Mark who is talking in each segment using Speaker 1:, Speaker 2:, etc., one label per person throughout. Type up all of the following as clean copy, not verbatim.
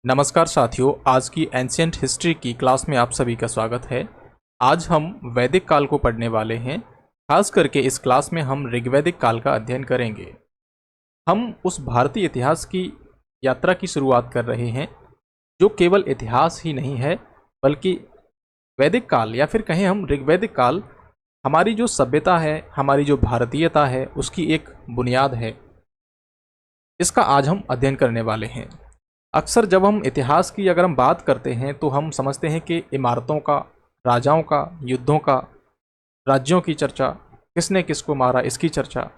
Speaker 1: नमस्कार साथियों, आज की एंशिएंट हिस्ट्री की क्लास में आप सभी का स्वागत है। आज हम वैदिक काल को पढ़ने वाले हैं। खास करके इस क्लास में हम ऋग्वैदिक काल का अध्ययन करेंगे। हम उस भारतीय इतिहास की यात्रा की शुरुआत कर रहे हैं जो केवल इतिहास ही नहीं है, बल्कि वैदिक काल या फिर कहें हम ऋग्वैदिक काल हमारी जो सभ्यता है, हमारी जो भारतीयता है, उसकी एक बुनियाद है। इसका आज हम अध्ययन करने वाले हैं। अक्सर जब हम इतिहास की अगर हम बात करते हैं तो हम समझते हैं कि इमारतों का, राजाओं का, युद्धों का, राज्यों की चर्चा, किसने किसको मारा, इसकी चर्चा।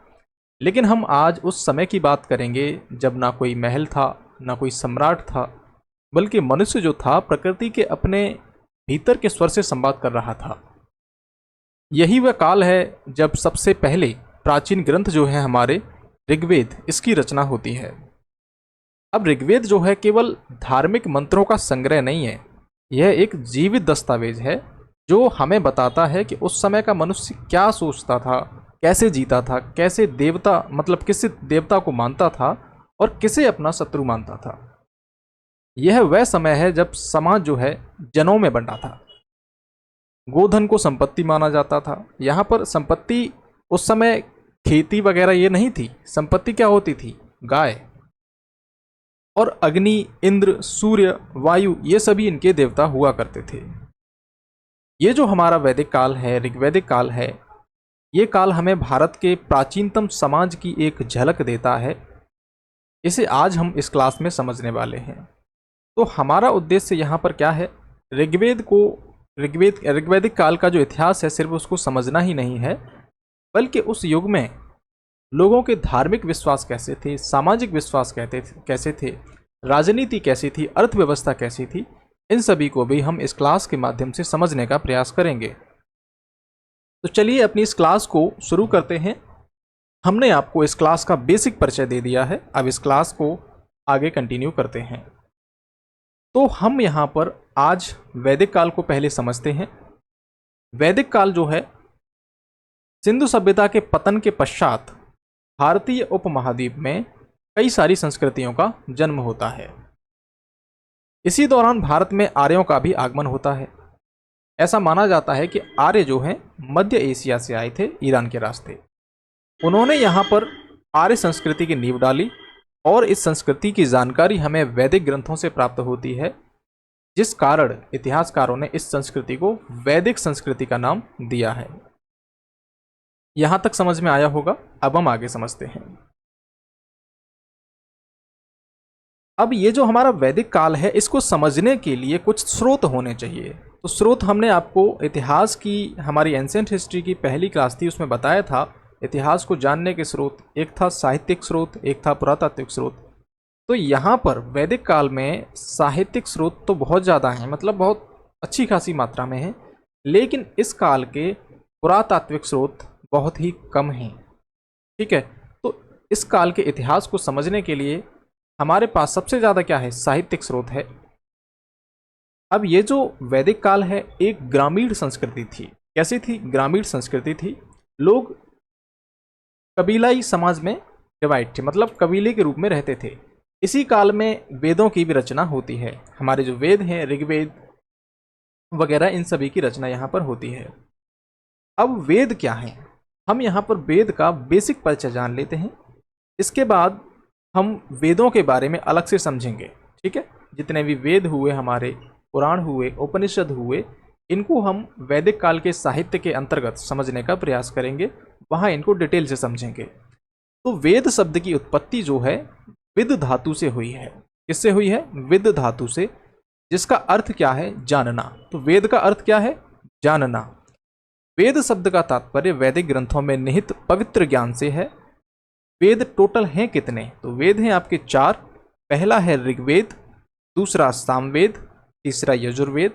Speaker 1: लेकिन हम आज उस समय की बात करेंगे जब ना कोई महल था, ना कोई सम्राट था, बल्कि मनुष्य जो था प्रकृति के अपने भीतर के स्वर से संवाद कर रहा था। यही वह काल है जब सबसे पहले प्राचीन ग्रंथ जो है हमारे ऋग्वेद, इसकी रचना होती है। अब ऋग्वेद जो है केवल धार्मिक मंत्रों का संग्रह नहीं है, यह एक जीवित दस्तावेज है जो हमें बताता है कि उस समय का मनुष्य क्या सोचता था, कैसे जीता था, कैसे देवता मतलब किस देवता को मानता था और किसे अपना शत्रु मानता था। यह वह समय है जब समाज जो है जनों में बंटा था। गोधन को संपत्ति माना जाता था। यहाँ पर संपत्ति उस समय खेती वगैरह ये नहीं थी। संपत्ति क्या होती थी? गाय। और अग्नि, इंद्र, सूर्य, वायु, ये सभी इनके देवता हुआ करते थे। ये जो हमारा वैदिक काल है, ऋग्वैदिक काल है, ये काल हमें भारत के प्राचीनतम समाज की एक झलक देता है। इसे आज हम इस क्लास में समझने वाले हैं। तो हमारा उद्देश्य यहाँ पर क्या है? ऋग्वैदिक काल का जो इतिहास है सिर्फ उसको समझना ही नहीं है, बल्कि उस युग में लोगों के धार्मिक विश्वास कैसे थे, सामाजिक विश्वास कैसे थे, राजनीति कैसी थी, अर्थव्यवस्था कैसी थी, इन सभी को भी हम इस क्लास के माध्यम से समझने का प्रयास करेंगे। तो चलिए अपनी इस क्लास को शुरू करते हैं। हमने आपको इस क्लास का बेसिक परिचय दे दिया है, अब इस क्लास को आगे कंटिन्यू करते हैं। तो हम यहाँ पर आज वैदिक काल को पहले समझते हैं। वैदिक काल जो है सिंधु सभ्यता के पतन के पश्चात भारतीय उपमहाद्वीप में कई सारी संस्कृतियों का जन्म होता है। इसी दौरान भारत में आर्यों का भी आगमन होता है। ऐसा माना जाता है कि आर्य जो हैं मध्य एशिया से आए थे, ईरान के रास्ते। उन्होंने यहाँ पर आर्य संस्कृति की नींव डाली और इस संस्कृति की जानकारी हमें वैदिक ग्रंथों से प्राप्त होती है, जिस कारण इतिहासकारों ने इस संस्कृति को वैदिक संस्कृति का नाम दिया है। यहाँ तक समझ में आया होगा। अब हम आगे समझते हैं। अब ये जो हमारा वैदिक काल है, इसको समझने के लिए कुछ स्रोत होने चाहिए। तो स्रोत हमने आपको इतिहास की, हमारी एंशिएंट हिस्ट्री की पहली क्लास थी, उसमें बताया था। इतिहास को जानने के स्रोत एक था साहित्यिक स्रोत, एक था पुरातात्विक स्रोत। तो यहाँ पर वैदिक काल में साहित्यिक स्रोत तो बहुत ज़्यादा हैं, मतलब बहुत अच्छी खासी मात्रा में है, लेकिन इस काल के पुरातात्विक स्रोत बहुत ही कम हैं। ठीक है, तो इस काल के इतिहास को समझने के लिए हमारे पास सबसे ज़्यादा क्या है? साहित्यिक स्रोत है। अब ये जो वैदिक काल है एक ग्रामीण संस्कृति थी। कैसी थी? ग्रामीण संस्कृति थी। लोग कबीलाई समाज में डिवाइड थे, मतलब कबीले के रूप में रहते थे। इसी काल में वेदों की भी रचना होती है। हमारे जो वेद हैं, ऋग्वेद वगैरह, इन सभी की रचना यहाँ पर होती है। अब वेद क्या है? हम यहाँ पर वेद का बेसिक परिचय जान लेते हैं। इसके बाद हम वेदों के बारे में अलग से समझेंगे। ठीक है, जितने भी वेद हुए, हमारे पुराण हुए, उपनिषद हुए, इनको हम वैदिक काल के साहित्य के अंतर्गत समझने का प्रयास करेंगे, वहाँ इनको डिटेल से समझेंगे। तो वेद शब्द की उत्पत्ति जो है विद धातु से हुई है। किससे हुई है? विद धातु से, जिसका अर्थ क्या है? जानना। तो वेद का अर्थ क्या है? जानना। वेद शब्द का तात्पर्य वैदिक ग्रंथों में निहित पवित्र ज्ञान से है। वेद टोटल हैं कितने? तो वेद हैं आपके 4। पहला है ऋग्वेद, दूसरा सामवेद, तीसरा यजुर्वेद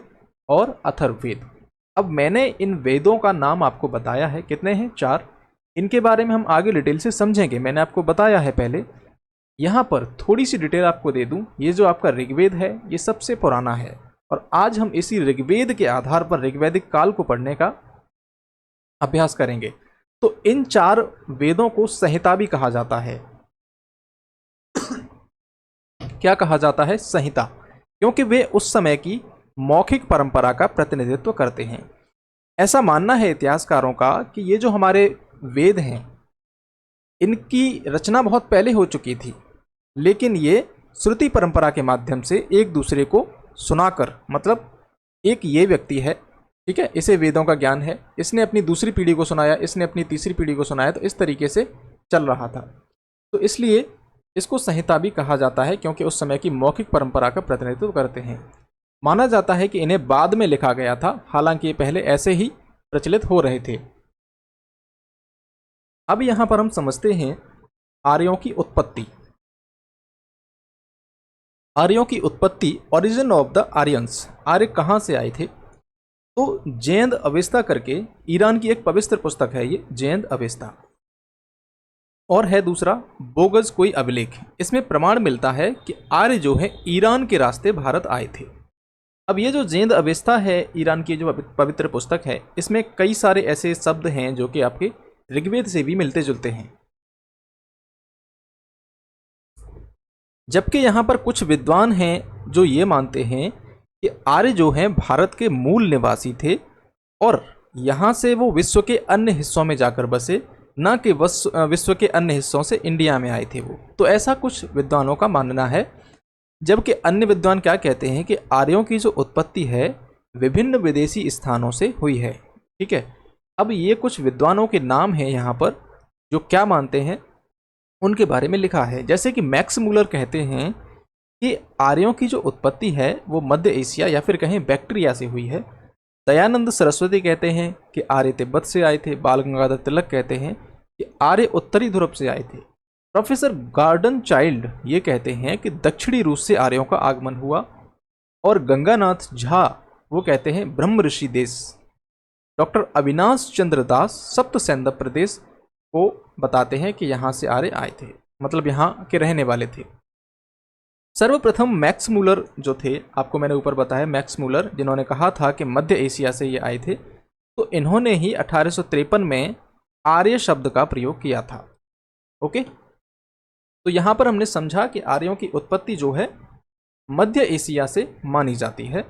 Speaker 1: और अथर्ववेद। अब मैंने इन वेदों का नाम आपको बताया है, कितने हैं? 4। इनके बारे में हम आगे डिटेल से समझेंगे। मैंने आपको बताया है पहले। यहाँ पर थोड़ी सी डिटेल आपको दे दूँ। ये जो आपका ऋग्वेद है ये सबसे पुराना है, और आज हम इसी ऋग्वेद के आधार पर ऋग्वैदिक काल को पढ़ने का अभ्यास करेंगे। तो इन 4 वेदों को संहिता भी कहा जाता है। क्या कहा जाता है? संहिता। क्योंकि वे उस समय की मौखिक परंपरा का प्रतिनिधित्व करते हैं। ऐसा मानना है इतिहासकारों का कि ये जो हमारे वेद हैं, इनकी रचना बहुत पहले हो चुकी थी, लेकिन ये श्रुति परंपरा के माध्यम से एक दूसरे को सुनाकर, मतलब एक ये व्यक्ति है, ठीक है, इसे वेदों का ज्ञान है, इसने अपनी दूसरी पीढ़ी को सुनाया, इसने अपनी तीसरी पीढ़ी को सुनाया, तो इस तरीके से चल रहा था। तो इसलिए इसको संहिता भी कहा जाता है, क्योंकि उस समय की मौखिक परंपरा का प्रतिनिधित्व करते हैं। माना जाता है कि इन्हें बाद में लिखा गया था, हालांकि ये पहले ऐसे ही प्रचलित हो रहे थे। अब यहां पर हम समझते हैं आर्यों की उत्पत्ति। आर्यों की उत्पत्ति, ओरिजिन ऑफ द आर्यंस, आर्य कहां से आए थे? तो जैंद अवेस्ता करके ईरान की एक पवित्र पुस्तक है ये, जैंद अवेस्ता, और है दूसरा बोगस कोई अभिलेख। इसमें प्रमाण मिलता है कि आर्य जो है ईरान के रास्ते भारत आए थे। अब ये जो जैंद अवेस्ता है, ईरान की जो पवित्र पुस्तक है, इसमें कई सारे ऐसे शब्द हैं जो कि आपके ऋग्वेद से भी मिलते जुलते हैं। जबकि यहाँ पर कुछ विद्वान हैं जो ये मानते हैं कि आर्य जो हैं भारत के मूल निवासी थे और यहाँ से वो विश्व के अन्य हिस्सों में जाकर बसे, न कि विश्व के अन्य हिस्सों से इंडिया में आए थे वो। तो ऐसा कुछ विद्वानों का मानना है। जबकि अन्य विद्वान क्या कहते हैं कि आर्यों की जो उत्पत्ति है विभिन्न विदेशी स्थानों से हुई है। ठीक है, अब ये कुछ विद्वानों के नाम हैं यहाँ पर जो क्या मानते हैं उनके बारे में लिखा है। जैसे कि मैक्स मूलर कहते हैं कि आर्यों की जो उत्पत्ति है वो मध्य एशिया या फिर कहें बैक्टीरिया से हुई है। दयानंद सरस्वती कहते हैं कि आर्य तिब्बत से आए थे। बाल गंगाधर तिलक कहते हैं कि आर्य उत्तरी ध्रुव से आए थे। प्रोफेसर गार्डन चाइल्ड ये कहते हैं कि दक्षिणी रूस से आर्यों का आगमन हुआ। और गंगानाथ झा वो कहते हैं ब्रह्म ऋषि देश। डॉक्टर अविनाश चंद्र दास सप्त सैंधव प्रदेश को बताते हैं कि यहाँ से आर्य आए थे, मतलब यहाँ के रहने वाले थे। सर्वप्रथम मैक्स मूलर जो थे, आपको मैंने ऊपर बताया मैक्स मूलर, जिन्होंने कहा था कि मध्य एशिया से ये आए थे, तो इन्होंने ही 1853 में आर्य शब्द का प्रयोग किया था। ओके, तो यहाँ पर हमने समझा कि आर्यों की उत्पत्ति जो है मध्य एशिया से मानी जाती है।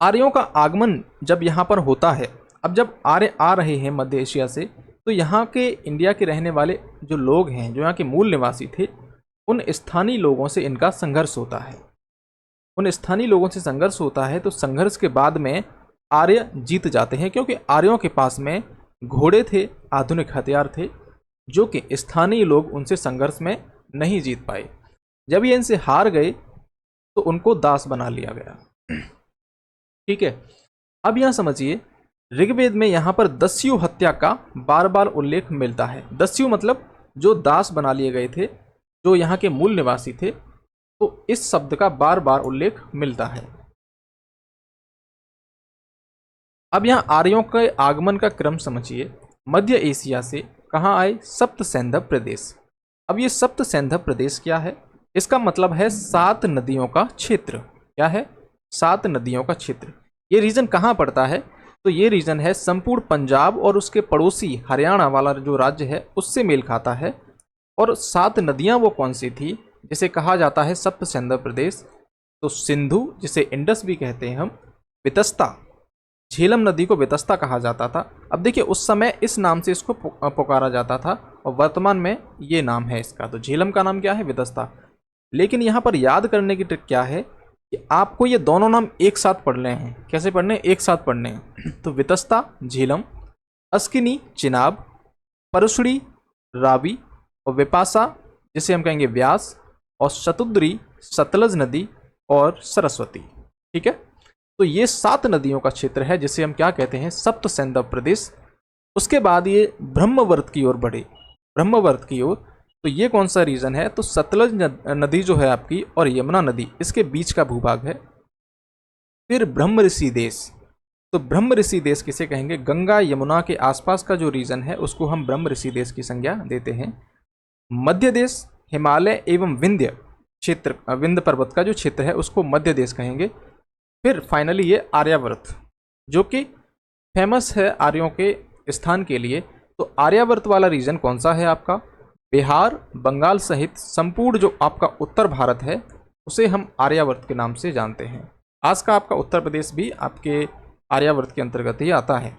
Speaker 1: आर्यों का आगमन जब यहाँ पर होता है, अब जब आर्य आ रहे हैं मध्य एशिया से, तो यहाँ के इंडिया के रहने वाले जो लोग हैं, जो यहाँ के मूल निवासी थे, उन स्थानीय लोगों से इनका संघर्ष होता है। उन स्थानीय लोगों से संघर्ष होता है, तो संघर्ष के बाद में आर्य जीत जाते हैं, क्योंकि आर्यों के पास में घोड़े थे, आधुनिक हथियार थे, जो कि स्थानीय लोग उनसे संघर्ष में नहीं जीत पाए। जब ये इनसे हार गए तो उनको दास बना लिया गया। ठीक है, अब यहाँ समझिए ऋग्वेद में यहाँ पर दस्यु हत्या का बार बार उल्लेख मिलता है। दस्यु मतलब जो दास बना लिए गए थे, जो यहाँ के मूल निवासी थे, तो इस शब्द का बार बार उल्लेख मिलता है। अब यहाँ आर्यों के आगमन का क्रम समझिए। मध्य एशिया से कहाँ आए? सप्त सैंधव प्रदेश। अब ये सप्त सैंधव प्रदेश क्या है? इसका मतलब है 7 नदियों का क्षेत्र। क्या है? 7 नदियों का क्षेत्र। ये रीजन कहाँ पड़ता है? तो ये रीजन है संपूर्ण पंजाब और उसके पड़ोसी हरियाणा वाला जो राज्य है उससे मेल खाता है। और 7 नदियाँ वो कौन सी थी जिसे कहा जाता है सप्त सैंधव प्रदेश? तो सिंधु, जिसे इंडस भी कहते हैं हम, वितस्ता, झेलम नदी को वितस्ता कहा जाता था। अब देखिए उस समय इस नाम से इसको पुकारा जाता था और वर्तमान में ये नाम है इसका। तो झेलम का नाम क्या है? वितस्ता। लेकिन यहाँ पर याद करने की ट्रिक क्या है कि आपको ये दोनों नाम एक साथ पढ़ने हैं। कैसे पढ़ने? एक साथ पढ़ने हैं। तो वितस्ता झेलम, अस्किनी चिनाब, परशुड़ी रावी, और विपासा जिसे हम कहेंगे व्यास, और शतुद्री सतलज नदी, और सरस्वती। ठीक है, तो ये 7 नदियों का क्षेत्र है जिसे हम क्या कहते हैं? सप्त सैंधव प्रदेश। उसके बाद ये ब्रह्मवर्त की ओर बढ़े। ब्रह्मवर्त की ओर, तो ये कौन सा रीजन है? तो सतलज नदी जो है आपकी और यमुना नदी, इसके बीच का भूभाग है। फिर ब्रह्म ऋषि देश। तो ब्रह्म ऋषि देश किसे कहेंगे? गंगा यमुना के आसपास का जो रीजन है उसको हम ब्रह्म ऋषि देश की संज्ञा देते हैं। मध्य देश, हिमालय एवं विंध्य क्षेत्र, विंध्य पर्वत का जो क्षेत्र है उसको मध्य देश कहेंगे। फिर फाइनली ये आर्यावर्त, जो कि फेमस है आर्यों के स्थान के लिए। तो आर्यावर्त वाला रीजन कौन सा है आपका? बिहार, बंगाल सहित संपूर्ण जो आपका उत्तर भारत है उसे हम आर्यावर्त के नाम से जानते हैं। आज का आपका उत्तर प्रदेश भी आपके आर्यावर्त के अंतर्गत ही आता है।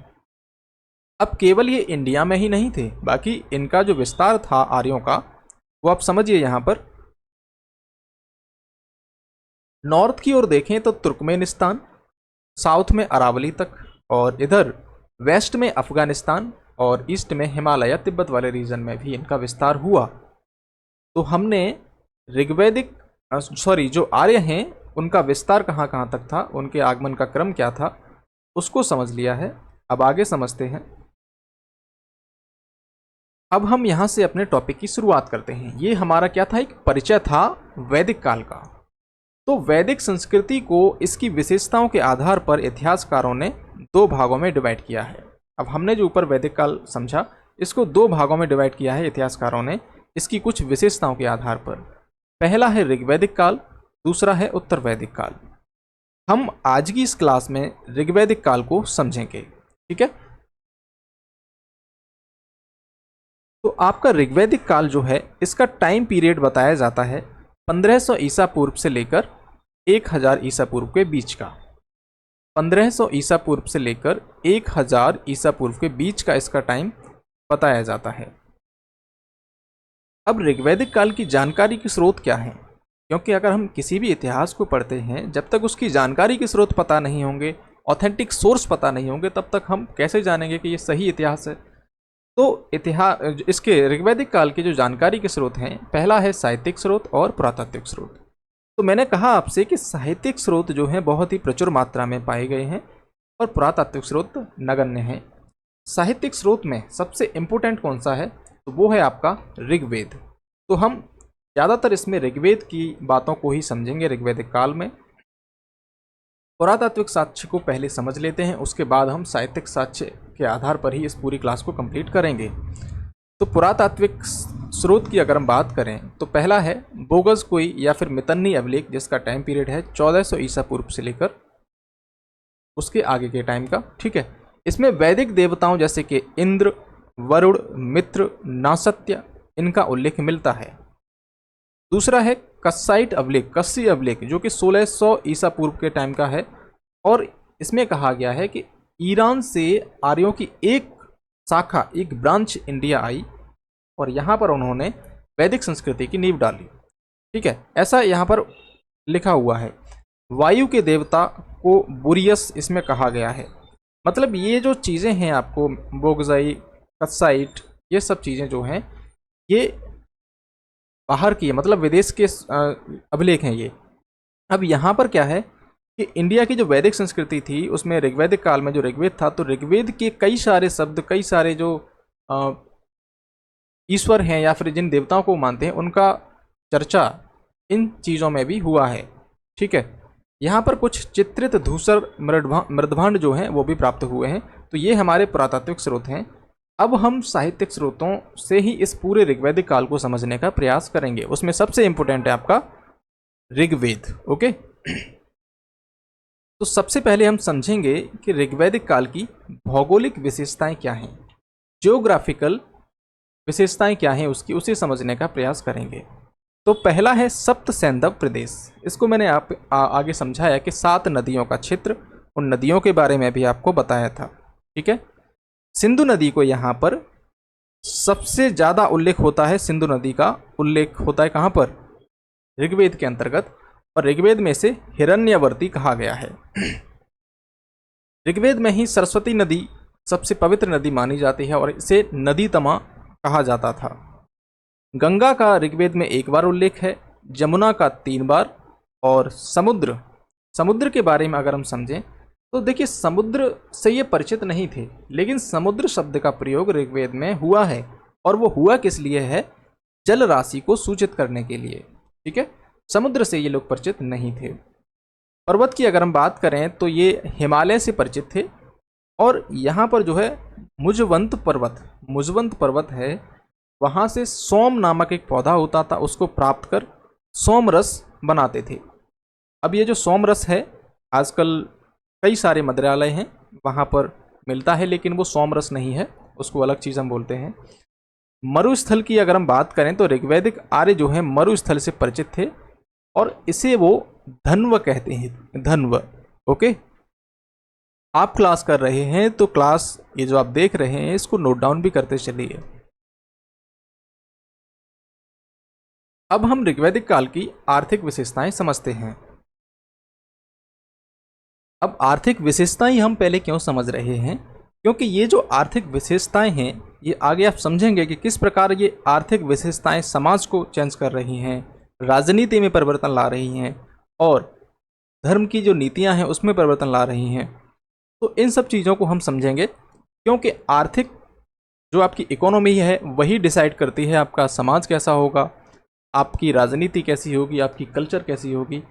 Speaker 1: अब केवल ये इंडिया में ही नहीं थे, बाकी इनका जो विस्तार था आर्यों का, वो आप समझिए यहाँ पर नॉर्थ की ओर देखें तो तुर्कमेनिस्तान, साउथ में अरावली तक, और इधर वेस्ट में अफगानिस्तान और ईस्ट में हिमालय या तिब्बत वाले रीजन में भी इनका विस्तार हुआ। तो हमने ऋग्वैदिक जो आर्य हैं उनका विस्तार कहाँ कहाँ तक था, उनके आगमन का क्रम क्या था, उसको समझ लिया है। अब आगे समझते हैं। अब हम यहाँ से अपने टॉपिक की शुरुआत करते हैं। ये हमारा क्या था, एक परिचय था वैदिक काल का। तो वैदिक संस्कृति को इसकी विशेषताओं के आधार पर इतिहासकारों ने दो भागों में डिवाइड किया है। अब हमने जो ऊपर वैदिक काल समझा, इसको दो भागों में डिवाइड किया है इतिहासकारों ने इसकी कुछ विशेषताओं के आधार पर। पहला है ऋग्वैदिक काल, दूसरा है उत्तर वैदिक काल। हम आज की इस क्लास में ऋग्वैदिक काल को समझेंगे, ठीक है। तो आपका ऋग्वैदिक काल जो है, इसका टाइम पीरियड बताया जाता है 1500 ईसा पूर्व से लेकर 1000 ईसा पूर्व के बीच का। 1500 ईसा पूर्व से लेकर 1000 ईसा पूर्व के बीच का इसका टाइम बताया जाता है। अब ऋग्वैदिक काल की जानकारी के स्रोत क्या हैं? क्योंकि अगर हम किसी भी इतिहास को पढ़ते हैं, जब तक उसकी जानकारी के स्रोत पता नहीं होंगे, ऑथेंटिक सोर्स पता नहीं होंगे, तब तक हम कैसे जानेंगे कि ये सही इतिहास है। तो इतिहास, इसके ऋग्वैदिक काल के जो जानकारी के स्रोत हैं, पहला है साहित्यिक स्रोत और पुरातात्विक स्रोत। तो मैंने कहा आपसे कि साहित्यिक स्रोत जो हैं बहुत ही प्रचुर मात्रा में पाए गए हैं और पुरातात्विक स्रोत नगण्य हैं। साहित्यिक स्रोत में सबसे इम्पोर्टेंट कौन सा है, तो वो है आपका ऋग्वेद। तो हम ज़्यादातर इसमें ऋग्वेद की बातों को ही समझेंगे ऋग्वैदिक काल में। पुरातात्विक साक्ष्य को पहले समझ लेते हैं, उसके बाद हम साहित्यिक साक्ष्य के आधार पर ही इस पूरी क्लास को कंप्लीट करेंगे। तो पुरातात्विक स्रोत की अगर हम बात करें तो पहला है बोगस कोई या फिर मितन्नी अभिलेख, जिसका टाइम पीरियड है 1400 ईसा पूर्व से लेकर उसके आगे के टाइम का, ठीक है। इसमें वैदिक देवताओं जैसे कि इंद्र, वरुण, मित्र, नासत्य, इनका उल्लेख मिलता है। दूसरा है कस्साइट अभिलेख, कस्सी अभिलेख, जो कि 1600 ईसा पूर्व के टाइम का है, और इसमें कहा गया है कि ईरान से आर्यों की एक शाखा, एक ब्रांच इंडिया आई और यहाँ पर उन्होंने वैदिक संस्कृति की नींव डाली, ठीक है। ऐसा यहाँ पर लिखा हुआ है। वायु के देवता को बुरियस इसमें कहा गया है। मतलब ये जो चीज़ें हैं आपको, बोगजाई, कस्साइट, ये सब चीज़ें जो हैं ये बाहर की है, मतलब विदेश के अभिलेख हैं ये। अब यहाँ पर क्या है कि इंडिया की जो वैदिक संस्कृति थी उसमें ऋग्वैदिक काल में जो ऋग्वेद था, तो ऋग्वेद के कई सारे शब्द, कई सारे जो ईश्वर हैं या फिर जिन देवताओं को मानते हैं, उनका चर्चा इन चीज़ों में भी हुआ है, ठीक है। यहाँ पर कुछ चित्रित धूसर मृदभांड जो हैं वो भी प्राप्त हुए हैं। तो ये हमारे पुरातात्विक स्रोत हैं। अब हम साहित्यिक स्रोतों से ही इस पूरे ऋग्वैदिक काल को समझने का प्रयास करेंगे। उसमें सबसे इंपॉर्टेंट है आपका ऋग्वेद, ओके। तो सबसे पहले हम समझेंगे कि ऋग्वैदिक काल की भौगोलिक विशेषताएं क्या हैं, ज्योग्राफिकल विशेषताएं क्या हैं उसकी, उसे समझने का प्रयास करेंगे। तो पहला है सप्त सैंधव प्रदेश। इसको मैंने आगे समझाया कि 7 नदियों का क्षेत्र, उन नदियों के बारे में भी आपको बताया था, ठीक है। सिंधु नदी को यहाँ पर सबसे ज़्यादा उल्लेख होता है, सिंधु नदी का उल्लेख होता है कहाँ पर, ऋग्वेद के अंतर्गत, और ऋग्वेद में से हिरण्यवर्ती कहा गया है। ऋग्वेद में ही सरस्वती नदी सबसे पवित्र नदी मानी जाती है और इसे नदी तमा कहा जाता था। गंगा का ऋग्वेद में 1 बार उल्लेख है, जमुना का 3 बार, और समुद्र के बारे में अगर हम समझें तो देखिए, समुद्र से ये परिचित नहीं थे, लेकिन समुद्र शब्द का प्रयोग ऋग्वेद में हुआ है, और वो हुआ किस लिए है, जल राशि को सूचित करने के लिए, ठीक है। समुद्र से ये लोग परिचित नहीं थे। पर्वत की अगर हम बात करें तो ये हिमालय से परिचित थे, और यहाँ पर जो है मुजवंत पर्वत है, वहाँ से सोम नामक एक पौधा होता था, उसको प्राप्त कर सोम रस बनाते थे। अब ये जो सोम रस है, आजकल कई सारे मदिरालय हैं वहाँ पर मिलता है, लेकिन वो सोम रस नहीं है, उसको अलग चीज़ हम बोलते हैं। मरुस्थल की अगर हम बात करें तो ऋग्वैदिक आर्य जो है मरुस्थल से परिचित थे, और इसे वो धन्व कहते हैं, धन्व। ओके, आप क्लास कर रहे हैं तो क्लास ये जो आप देख रहे हैं इसको नोट डाउन भी करते चलिए। अब हम ऋग्वैदिक काल की आर्थिक विशेषताएं समझते हैं। अब आर्थिक विशेषताएं हम पहले क्यों समझ रहे हैं, क्योंकि ये जो आर्थिक विशेषताएं हैं ये आगे आप समझेंगे कि किस प्रकार ये आर्थिक विशेषताएं समाज को चेंज कर रही हैं, राजनीति में परिवर्तन ला रही हैं और धर्म की जो नीतियां हैं उसमें परिवर्तन ला रही हैं। तो इन सब चीज़ों को हम समझेंगे, क्योंकि आर्थिक जो आपकी इकोनॉमी है वही डिसाइड करती है आपका समाज कैसा होगा, आपकी राजनीति कैसी होगी, आपकी कल्चर कैसी होगी।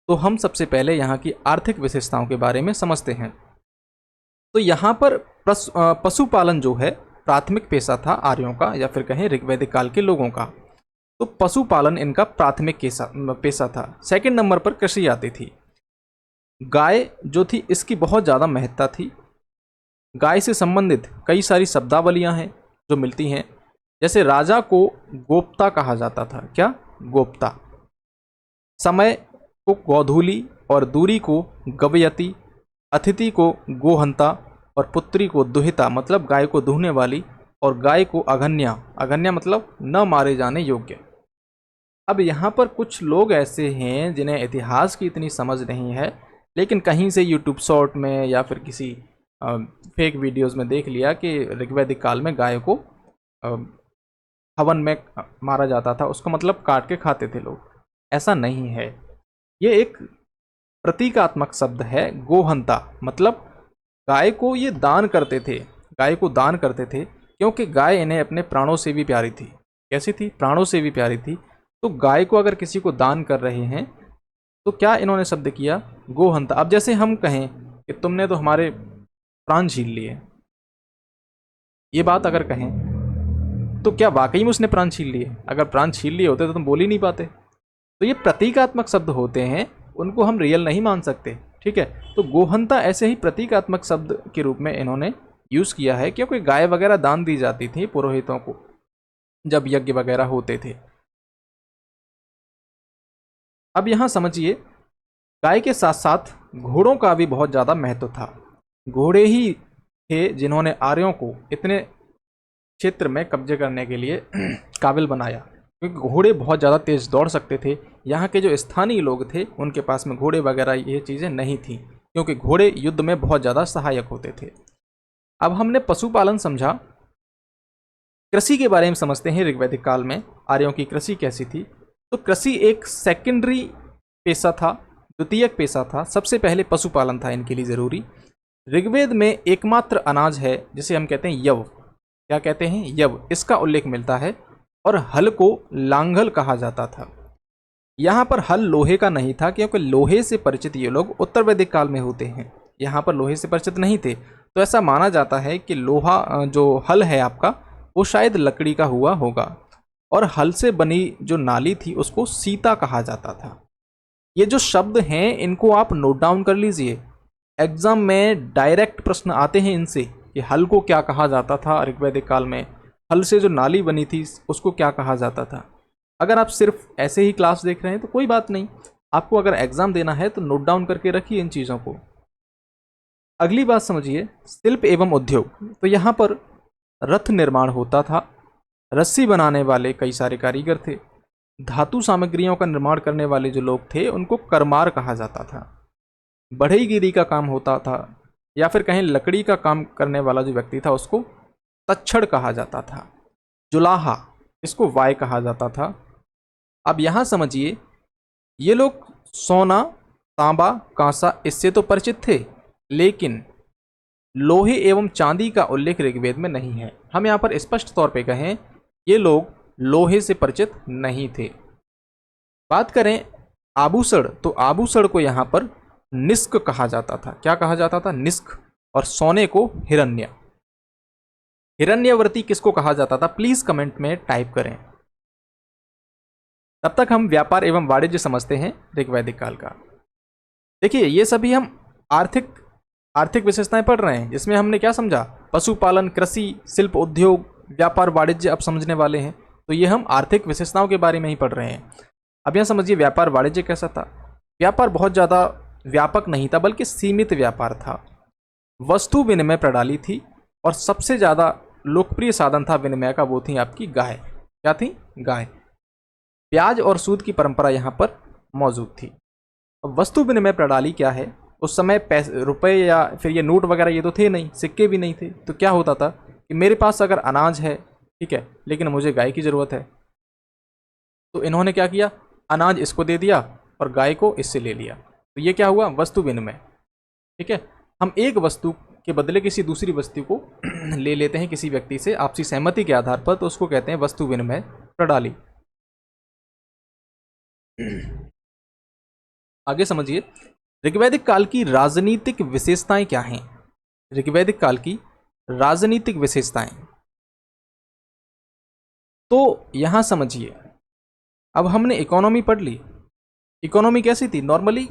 Speaker 1: तो हम सबसे पहले यहाँ की आर्थिक विशेषताओं के बारे में समझते हैं। तो यहाँ पर पशुपालन जो है प्राथमिक पेशा था आर्यों का, या फिर कहें ऋग्वैदिक काल के लोगों का। तो पशुपालन इनका प्राथमिक पेशा था। सेकंड नंबर पर कृषि आती थी। गाय जो थी इसकी बहुत ज़्यादा महत्ता थी। गाय से संबंधित कई सारी शब्दावलियाँ हैं जो मिलती हैं, जैसे राजा को गोप्ता कहा जाता था। क्या? गोप्ता। समय को गोधूली और दूरी को गवयती, अतिथि को गोहंता और पुत्री को दुहिता, मतलब गाय को दूहने वाली, और गाय को अघन्या, अघन्या मतलब न मारे जाने योग्य। अब यहाँ पर कुछ लोग ऐसे हैं जिन्हें इतिहास की इतनी समझ नहीं है, लेकिन कहीं से यूट्यूब शॉर्ट में या फिर किसी फेक वीडियोस में देख लिया कि ऋग्वैदिक काल में गाय को हवन में मारा जाता था, उसका मतलब काट के खाते थे लोग। ऐसा नहीं है, ये एक प्रतीकात्मक शब्द है। गोहंता मतलब गाय को ये दान करते थे, गाय को दान करते थे, क्योंकि गाय इन्हें अपने प्राणों से भी प्यारी थी। कैसी थी? प्राणों से भी प्यारी थी। तो गाय को अगर किसी को दान कर रहे हैं तो क्या इन्होंने शब्द किया? गोहंता। अब जैसे हम कहें कि तुमने तो हमारे प्राण छीन लिए, ये बात अगर कहें तो क्या वाकई में उसने प्राण छीन लिए? अगर प्राण छीन लिए होते तो तुम बोल ही नहीं पाते। तो ये प्रतीकात्मक शब्द होते हैं, उनको हम रियल नहीं मान सकते। ठीक है, तो गोहंता ऐसे ही प्रतीकात्मक शब्द के रूप में इन्होंने यूज़ किया है, क्योंकि गाय वगैरह दान दी जाती थी पुरोहितों को जब यज्ञ वगैरह होते थे। अब यहाँ समझिए, गाय के साथ साथ घोड़ों का भी बहुत ज़्यादा महत्व था। घोड़े ही थे जिन्होंने आर्यों को इतने क्षेत्र में कब्जे करने के लिए काबिल बनाया, क्योंकि घोड़े बहुत ज़्यादा तेज़ दौड़ सकते थे। यहाँ के जो स्थानीय लोग थे उनके पास में घोड़े वगैरह ये चीज़ें नहीं थी, क्योंकि घोड़े युद्ध में बहुत ज़्यादा सहायक होते थे। अब हमने पशुपालन समझा, कृषि के बारे में समझते हैं। ऋग्वैदिक काल में आर्यों की कृषि कैसी थी? तो कृषि एक सेकेंडरी पेशा था, द्वितीयक पेशा था। सबसे पहले पशुपालन था इनके लिए ज़रूरी। ऋग्वेद में एकमात्र अनाज है जिसे हम कहते हैं यव। क्या कहते हैं? यव। इसका उल्लेख मिलता है। और हल को लांघल कहा जाता था। यहाँ पर हल लोहे का नहीं था, क्योंकि लोहे से परिचित ये लोग उत्तर वैदिक काल में होते हैं, यहाँ पर लोहे से परिचित नहीं थे। तो ऐसा माना जाता है कि लोहा जो हल है आपका वो शायद लकड़ी का हुआ होगा, और हल से बनी जो नाली थी उसको सीता कहा जाता था। ये जो शब्द हैं इनको आप नोट डाउन कर लीजिए, एग्जाम में डायरेक्ट प्रश्न आते हैं इनसे कि हल को क्या कहा जाता था ऋग्वैदिक काल में, हल से जो नाली बनी थी उसको क्या कहा जाता था। अगर आप सिर्फ ऐसे ही क्लास देख रहे हैं तो कोई बात नहीं, आपको अगर एग्जाम देना है तो नोट डाउन करके रखिए इन चीज़ों को। अगली बात समझिए, शिल्प एवं उद्योग। तो यहाँ पर रथ निर्माण होता था, रस्सी बनाने वाले कई सारे कारीगर थे, धातु सामग्रियों का निर्माण करने वाले जो लोग थे उनको करमार कहा जाता था, बढ़ईगिरी का काम होता था, या फिर कहें लकड़ी का काम करने वाला जो व्यक्ति था उसको तच्छड़ कहा जाता था, जुलाहा इसको वाय कहा जाता था। अब यहाँ समझिए, ये लोग सोना, तांबा, कांसा इससे तो परिचित थे, लेकिन लोहे एवं चांदी का उल्लेख ऋग्वेद में नहीं है। हम यहाँ पर स्पष्ट तौर पे कहें, ये लोग लोहे से परिचित नहीं थे। बात करें आभूषण, तो आभूषण को यहाँ पर निष्क कहा जाता था। क्या कहा जाता था? निष्क। और सोने को हिरण्य। हिरण्यवर्ती किसको कहा जाता था? प्लीज कमेंट में टाइप करें। तब तक हम व्यापार एवं वाणिज्य समझते हैं ऋग्वैदिक काल का। देखिए, ये सभी हम आर्थिक विशेषताएं पढ़ रहे हैं, जिसमें हमने क्या समझा? पशुपालन, कृषि, शिल्प, उद्योग, व्यापार, वाणिज्य अब समझने वाले हैं। तो ये हम आर्थिक विशेषताओं के बारे में ही पढ़ रहे हैं। अब यहाँ समझिए व्यापार वाणिज्य कैसा था। व्यापार बहुत ज़्यादा व्यापक नहीं था बल्कि सीमित व्यापार था। वस्तु विनिमय प्रणाली थी और सबसे ज़्यादा लोकप्रिय साधन था विनिमय का, वो थी आपकी गाय। क्या थी? गाय। ब्याज और सूद की परंपरा यहाँ पर मौजूद थी। अब वस्तु विनिमय प्रणाली क्या है? उस समय पैसे, रुपए या फिर ये नोट वगैरह ये तो थे नहीं, सिक्के भी नहीं थे। तो क्या होता था कि मेरे पास अगर अनाज है, ठीक है, लेकिन मुझे गाय की ज़रूरत है, तो इन्होंने क्या किया, अनाज इसको दे दिया और गाय को इससे ले लिया। तो ये क्या हुआ? वस्तु विनिमय। ठीक है, हम एक वस्तु के बदले किसी दूसरी वस्तु को ले लेते हैं किसी व्यक्ति से आपसी सहमति के आधार पर, तो उसको कहते हैं वस्तु विनिमय प्रणाली। आगे समझिए, ऋग्वैदिक काल की राजनीतिक विशेषताएं क्या हैं? ऋग्वैदिक काल की राजनीतिक विशेषताएं, तो यहां समझिए, अब हमने इकोनॉमी पढ़ ली। इकोनॉमी कैसी थी? नॉर्मली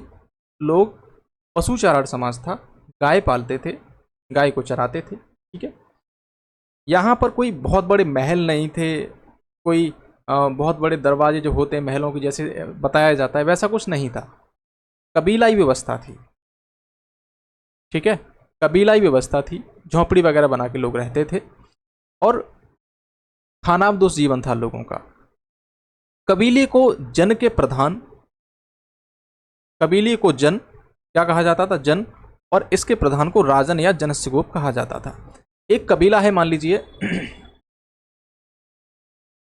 Speaker 1: लोग पशुचारण समाज था, गाय पालते थे, गाय को चराते थे। ठीक है, यहाँ पर कोई बहुत बड़े महल नहीं थे, कोई बहुत बड़े दरवाजे जो होते हैं महलों के जैसे बताया जाता है, वैसा कुछ नहीं था। कबीलाई व्यवस्था थी। ठीक है, कबीलाई व्यवस्था थी, झोंपड़ी वगैरह बना के लोग रहते थे और खानाबदोश जीवन था लोगों का। कबीले को जन के प्रधान, कबीले को जन क्या कहा जाता था? जन, और इसके प्रधान को राजन या जनस्यगोप कहा जाता था। एक कबीला है, मान लीजिए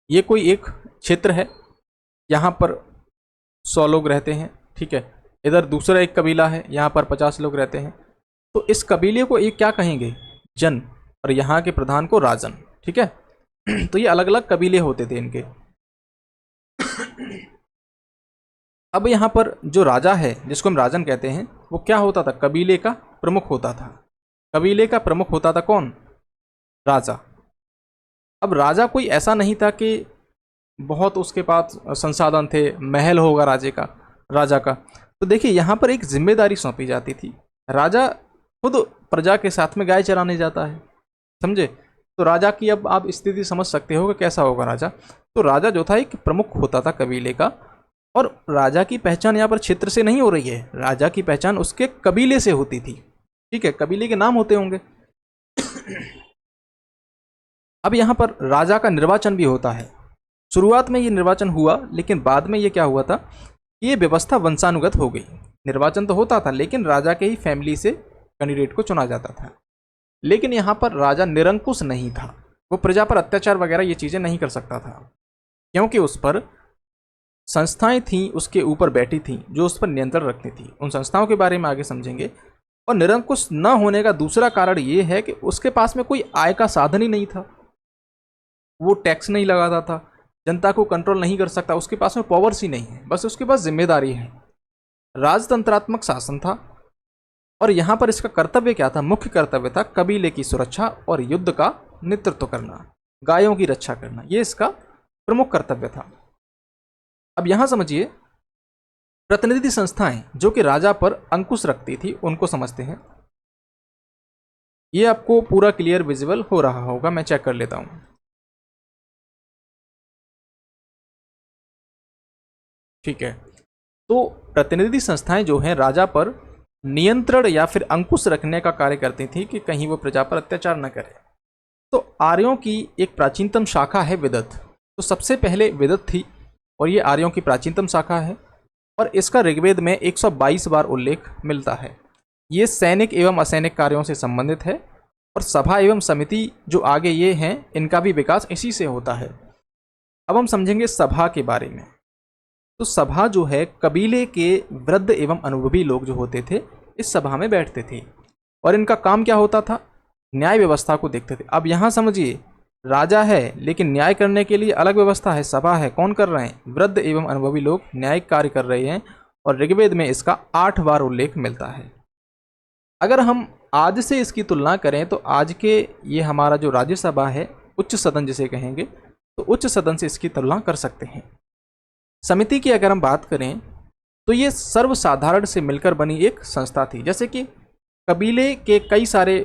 Speaker 1: ये कोई एक क्षेत्र है, यहाँ पर 100 लोग रहते हैं। ठीक है, इधर दूसरा एक कबीला है, यहाँ पर 50 लोग रहते हैं। तो इस कबीले को एक क्या कहेंगे? जन, और यहाँ के प्रधान को राजन। ठीक है, तो ये अलग अलग कबीले होते थे इनके। अब यहाँ पर जो राजा है जिसको हम राजन कहते हैं, वो क्या होता था? कबीले का प्रमुख होता था। कबीले का प्रमुख होता था कौन? राजा। अब राजा कोई ऐसा नहीं था कि बहुत उसके पास संसाधन थे, महल होगा राजा का। तो देखिए यहाँ पर एक जिम्मेदारी सौंपी जाती थी। राजा खुद प्रजा के साथ में गाय चराने जाता है, समझे? तो राजा की अब आप स्थिति समझ सकते हो कि कैसा होगा राजा। तो राजा जो था एक प्रमुख होता था कबीले का, और राजा की पहचान यहाँ पर क्षेत्र से नहीं हो रही है, राजा की पहचान उसके कबीले से होती थी। ठीक है, कबीले के नाम होते होंगे। अब यहाँ पर राजा का निर्वाचन भी होता है। शुरुआत में ये निर्वाचन हुआ, लेकिन बाद में ये क्या हुआ था, ये व्यवस्था वंशानुगत हो गई। निर्वाचन तो होता था लेकिन राजा के ही फैमिली से कैंडिडेट को चुना जाता था। लेकिन यहाँ पर राजा निरंकुश नहीं था, वो प्रजा पर अत्याचार वगैरह ये चीज़ें नहीं कर सकता था, क्योंकि उस पर संस्थाएं थीं, उसके ऊपर बैठी थीं जो उस पर नियंत्रण रखती थी। उन संस्थाओं के बारे में आगे समझेंगे। और निरंकुश न होने का दूसरा कारण ये है कि उसके पास में कोई आय का साधन ही नहीं था। वो टैक्स नहीं लगाता था, जनता को कंट्रोल नहीं कर सकता, उसके पास में पावर्स ही नहीं है, बस उसके पास जिम्मेदारी है। राजतंत्रात्मक शासन था, और यहाँ पर इसका कर्तव्य क्या था? मुख्य कर्तव्य था कबीले की सुरक्षा और युद्ध का नेतृत्व करना, गायों की रक्षा करना, ये इसका प्रमुख कर्तव्य था। अब यहाँ समझिए, प्रतिनिधि संस्थाएं जो कि राजा पर अंकुश रखती थी, उनको समझते हैं। ये आपको पूरा क्लियर विजिबल हो रहा होगा, मैं चेक कर लेता हूं। ठीक है, तो प्रतिनिधि संस्थाएं जो हैं राजा पर नियंत्रण या फिर अंकुश रखने का कार्य करती थी कि कहीं वो प्रजा पर अत्याचार न करे। तो आर्यों की एक प्राचीनतम शाखा है विदत। तो सबसे पहले विदत थी, और ये आर्यों की प्राचीनतम शाखा है, और इसका ऋग्वेद में 122 बार उल्लेख मिलता है। ये सैनिक एवं असैनिक कार्यों से संबंधित है, और सभा एवं समिति जो आगे ये हैं, इनका भी विकास इसी से होता है। अब हम समझेंगे सभा के बारे में। तो सभा जो है, कबीले के वृद्ध एवं अनुभवी लोग जो होते थे इस सभा में बैठते थे, और इनका काम क्या होता था? न्याय व्यवस्था को देखते थे। अब यहाँ समझिए, राजा है लेकिन न्याय करने के लिए अलग व्यवस्था है, सभा है, कौन कर रहे हैं? वृद्ध एवं अनुभवी लोग न्यायिक कार्य कर रहे हैं, और ऋग्वेद में इसका 8 बार उल्लेख मिलता है। अगर हम आज से इसकी तुलना करें तो आज के ये हमारा जो राज्यसभा है, उच्च सदन जिसे कहेंगे, तो उच्च सदन से इसकी तुलना कर सकते हैं। समिति की अगर हम बात करें तो ये सर्वसाधारण से मिलकर बनी एक संस्था थी। जैसे कि कबीले के कई सारे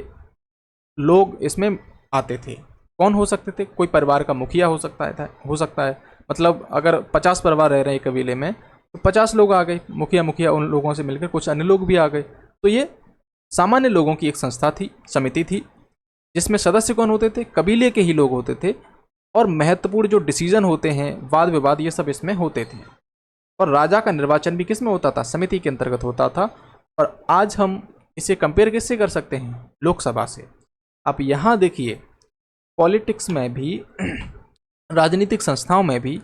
Speaker 1: लोग इसमें आते थे। कौन हो सकते थे? कोई परिवार का मुखिया हो सकता है, मतलब अगर 50 परिवार रह रहे हैं कबीले में तो 50 लोग आ गए, मुखिया मुखिया उन लोगों से मिलकर कुछ अन्य लोग भी आ गए। तो ये सामान्य लोगों की एक संस्था थी, समिति थी, जिसमें सदस्य कौन होते थे? कबीले के ही लोग होते थे। और महत्वपूर्ण जो डिसीजन होते हैं, वाद विवाद, ये सब इसमें होते थे। और राजा का निर्वाचन भी किस में होता था? समिति के अंतर्गत होता था। और आज हम इसे कंपेयर किससे कर सकते हैं? लोकसभा से। आप यहाँ देखिए, पॉलिटिक्स में भी राजनीतिक संस्थाओं में भी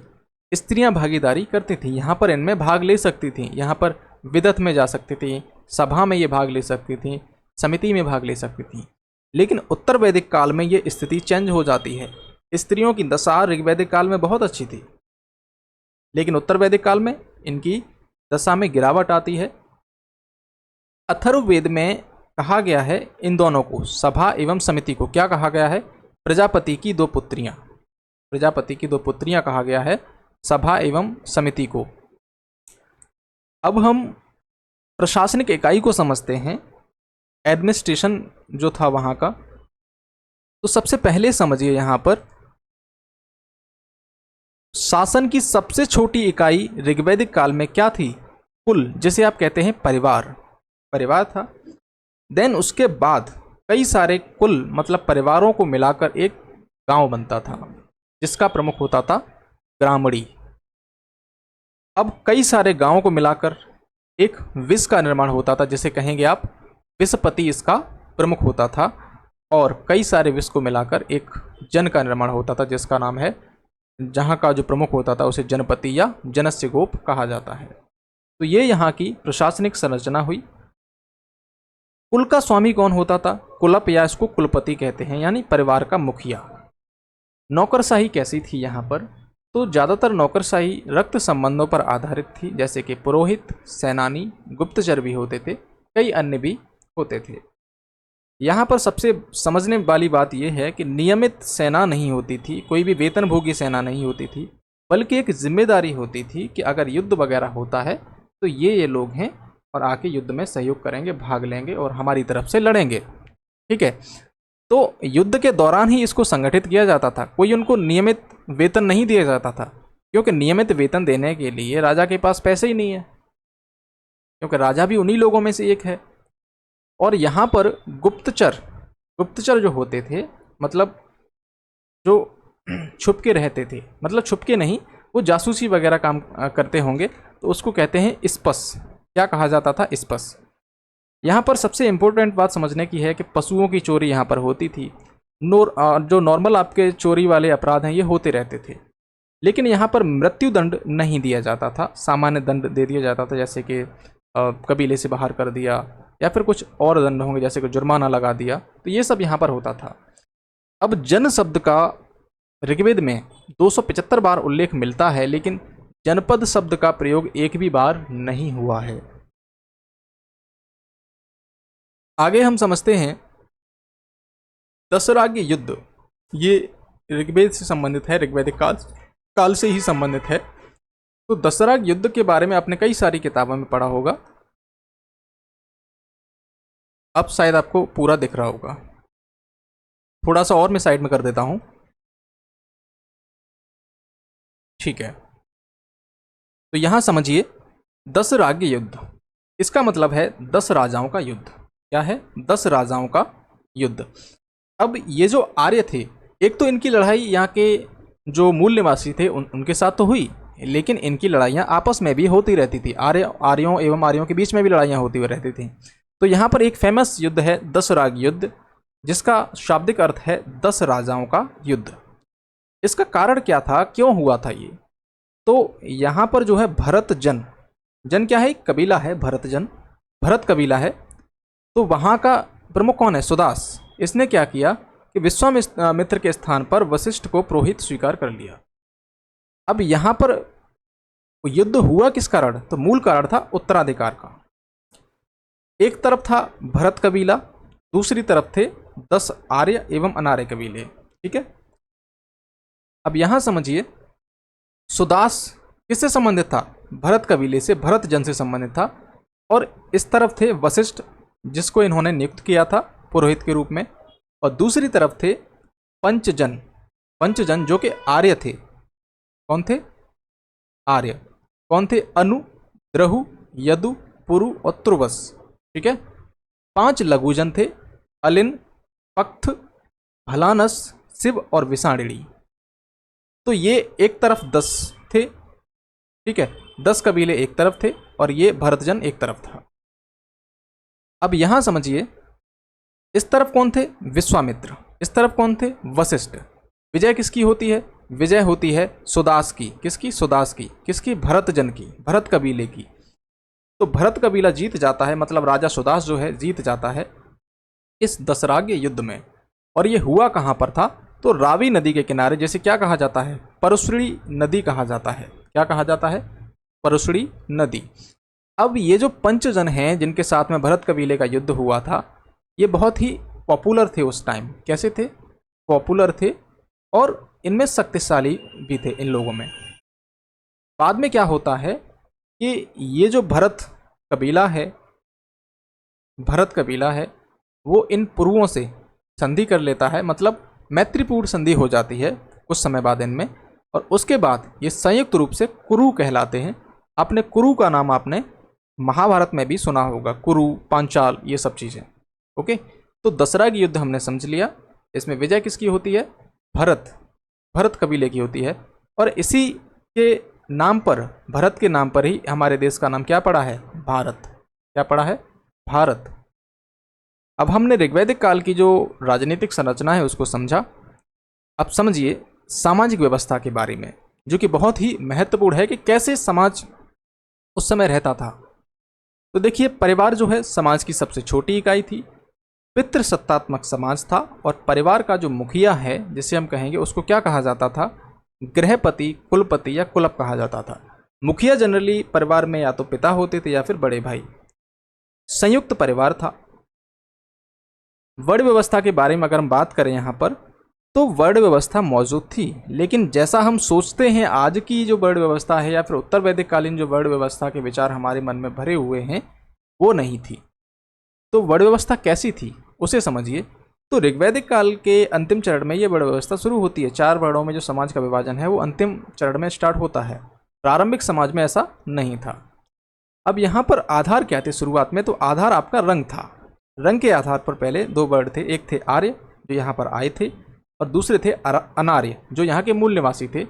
Speaker 1: स्त्रियां भागीदारी करती थी। यहाँ पर इनमें भाग ले सकती थी, यहाँ पर विदत में जा सकती थी, सभा में ये भाग ले सकती थी, समिति में भाग ले सकती थी। लेकिन उत्तर वैदिक काल में ये स्थिति चेंज हो जाती है। स्त्रियों की दशा ऋग्वैदिक काल में बहुत अच्छी थी, लेकिन उत्तर वैदिक काल में इनकी दशा में गिरावट आती है। अथर्ववेद में कहा गया है इन दोनों को, सभा एवं समिति को, क्या कहा गया है? प्रजापति की दो पुत्रियां, प्रजापति की दो पुत्रियां कहा गया है सभा एवं समिति को। अब हम प्रशासनिक इकाई को समझते हैं, एडमिनिस्ट्रेशन जो था वहां का। तो सबसे पहले समझिए, यहां पर शासन की सबसे छोटी इकाई ऋग्वैदिक काल में क्या थी? कुल, जिसे आप कहते हैं परिवार, परिवार था। देन उसके बाद कई सारे कुल मतलब परिवारों को मिलाकर एक गांव बनता था, जिसका प्रमुख होता था ग्रामणी। अब कई सारे गांवों को मिलाकर एक विस का निर्माण होता था, जिसे कहेंगे आप विसपति, इसका प्रमुख होता था। और कई सारे विस को मिलाकर एक जन का निर्माण होता था, जिसका नाम है, जहाँ का जो प्रमुख होता था उसे जनपति या जनस्य गोप कहा जाता है। तो ये यहाँ की प्रशासनिक संरचना हुई। कुल का स्वामी कौन होता था? कुलप, या इसको कुलपति कहते हैं, यानी परिवार का मुखिया। नौकरशाही कैसी थी यहाँ पर? तो ज़्यादातर नौकरशाही रक्त संबंधों पर आधारित थी, जैसे कि पुरोहित, सेनानी, गुप्तचर भी होते थे, कई अन्य भी होते थे। यहाँ पर सबसे समझने वाली बात यह है कि नियमित सेना नहीं होती थी, कोई भी वेतनभोगी सेना नहीं होती थी, बल्कि एक जिम्मेदारी होती थी कि अगर युद्ध वगैरह होता है तो ये लोग हैं और आके युद्ध में सहयोग करेंगे, भाग लेंगे और हमारी तरफ से लड़ेंगे। ठीक है, तो युद्ध के दौरान ही इसको संगठित किया जाता था, कोई उनको नियमित वेतन नहीं दिया जाता था, क्योंकि नियमित वेतन देने के लिए राजा के पास पैसे ही नहीं है, क्योंकि राजा भी उन्हीं लोगों में से एक है। और यहाँ पर गुप्तचर, गुप्तचर जो होते थे, मतलब जो छुप के रहते थे, मतलब छुप के नहीं, वो जासूसी वगैरह काम करते होंगे, तो उसको कहते हैं स्पस। क्या कहा जाता था? स्पस। यहाँ पर सबसे इम्पोर्टेंट बात समझने की है कि पशुओं की चोरी यहाँ पर होती थी। जो नॉर्मल आपके चोरी वाले अपराध हैं ये होते रहते थे, लेकिन यहाँ पर मृत्युदंड नहीं दिया जाता था, सामान्य दंड दे दिया जाता था, जैसे कि कबीले से बाहर कर दिया, या फिर कुछ और दंड होंगे, जैसे कि जुर्माना लगा दिया। तो ये सब यहाँ पर होता था। अब जन शब्द का ऋग्वेद में 275 बार उल्लेख मिलता है, लेकिन जनपद शब्द का प्रयोग एक भी बार नहीं हुआ है। आगे हम समझते हैं दशराज्य युद्ध। ये ऋग्वेद से संबंधित है, ऋग्वैदिक काल से ही संबंधित है। तो दशराज्य युद्ध के बारे में आपने कई सारी किताबों में पढ़ा होगा। अब शायद आपको पूरा दिख रहा होगा, थोड़ा सा और मैं साइड में कर देता हूं। ठीक है, तो यहां समझिए, दशराज्य युद्ध, इसका मतलब है 10 राजाओं का युद्ध। क्या है? 10 राजाओं का युद्ध। अब ये जो आर्य थे, एक तो इनकी लड़ाई यहाँ के जो मूल निवासी थे उनके साथ तो हुई, लेकिन इनकी लड़ाइयाँ आपस में भी होती रहती थी। आर्यों एवं आर्यों के बीच में भी लड़ाइयाँ होती हुई रहती थी। तो यहाँ पर एक फेमस युद्ध है दशराज्य युद्ध, जिसका शाब्दिक अर्थ है 10 राजाओं का युद्ध। इसका कारण क्या था, क्यों हुआ था ये? तो यहाँ पर जो है भरत जन, जन क्या है? एक कबीला है भरत जन, भरत कबीला है। तो वहाँ का प्रमुख कौन है? सुदास। इसने क्या किया कि विश्वामित्र के स्थान पर वशिष्ठ को पुरोहित स्वीकार कर लिया। अब यहाँ पर युद्ध हुआ किस कारण? तो मूल कारण था उत्तराधिकार का। एक तरफ था भरत कबीला, दूसरी तरफ थे 10 आर्य एवं अनार्य कबीले। ठीक है, अब यहां समझिए, सुदास किससे संबंधित था? भरत कबीले से, भरत जन से संबंधित था। और इस तरफ थे वशिष्ठ, जिसको इन्होंने नियुक्त किया था पुरोहित के रूप में। और दूसरी तरफ थे पंचजन, पंचजन जो कि आर्य थे। कौन थे? आर्य। कौन थे? अनु, द्रहु, यदु, पुरु और त्रुवस। ठीक है। 5 लघुजन थे, अलिन, पक्थ, भलानस, शिव और विषाणिणी। तो ये एक तरफ 10 थे। ठीक है, 10 कबीले एक तरफ थे और ये भरतजन एक तरफ था। अब यहां समझिए, इस तरफ कौन थे? विश्वामित्र। इस तरफ कौन थे? वशिष्ठ। विजय किसकी होती है? विजय होती है सुदास की। किसकी? सुदास की। किसकी? भरतजन की, भरत कबीले की। तो भरत कबीला जीत जाता है, मतलब राजा सुदास जो है जीत जाता है इस दशराग्य युद्ध में। और ये हुआ कहाँ पर था? तो रावी नदी के किनारे, जैसे क्या कहा जाता है? परशुड़ी नदी कहा जाता है। क्या कहा जाता है? परशुड़ी नदी। अब ये जो पंचजन हैं जिनके साथ में भरत कबीले का युद्ध हुआ था, ये बहुत ही पॉपुलर थे उस टाइम। कैसे थे? पॉपुलर थे और इनमें शक्तिशाली भी थे इन लोगों में। बाद में क्या होता है कि ये जो भरत कबीला है वो इन पुरुओं से संधि कर लेता है, मतलब मैत्रीपूर्ण संधि हो जाती है कुछ समय बाद इनमें। और उसके बाद ये संयुक्त रूप से कुरु कहलाते हैं। आपने कुरु का नाम आपने महाभारत में भी सुना होगा, कुरु, पांचाल, ये सब चीज़ें। ओके, तो दशरथ युद्ध हमने समझ लिया। इसमें विजय किसकी होती है? भरत कबीले की होती है। और इसी के नाम पर, भरत के नाम पर ही हमारे देश का नाम क्या पड़ा है? भारत। क्या पड़ा है? भारत। अब हमने ऋग्वैदिक काल की जो राजनीतिक संरचना है उसको समझा। अब समझिए सामाजिक व्यवस्था के बारे में, जो कि बहुत ही महत्वपूर्ण है कि कैसे समाज उस समय रहता था। तो देखिए, परिवार जो है समाज की सबसे छोटी इकाई थी, पितृसत्तात्मक समाज था। और परिवार का जो मुखिया है, जिसे हम कहेंगे, उसको क्या कहा जाता था? गृहपति, कुलपति या कुलप कहा जाता था। मुखिया जनरली परिवार में या तो पिता होते थे या फिर बड़े भाई। संयुक्त परिवार था। वर्ण व्यवस्था के बारे में अगर हम बात करें यहाँ पर, तो वर्ण व्यवस्था मौजूद थी, लेकिन जैसा हम सोचते हैं आज की जो वर्ण व्यवस्था है या फिर उत्तर वैदिक कालीन जो वर्ण व्यवस्था के विचार हमारे मन में भरे हुए हैं, वो नहीं थी। तो वर्ण व्यवस्था कैसी थी उसे समझिए। तो ऋग्वैदिक काल के अंतिम चरण में ये वर्ण व्यवस्था शुरू होती है। 4 वर्णों में जो समाज का विभाजन है वो अंतिम चरण में स्टार्ट होता है। प्रारंभिक समाज में ऐसा नहीं था। अब यहाँ पर आधार क्या थे शुरुआत में? तो आधार आपका रंग था। रंग के आधार पर पहले 2 वर्ण थे। एक थे आर्य जो यहाँ पर आए थे, और दूसरे थे अनार्य जो यहाँ के मूल निवासी थे।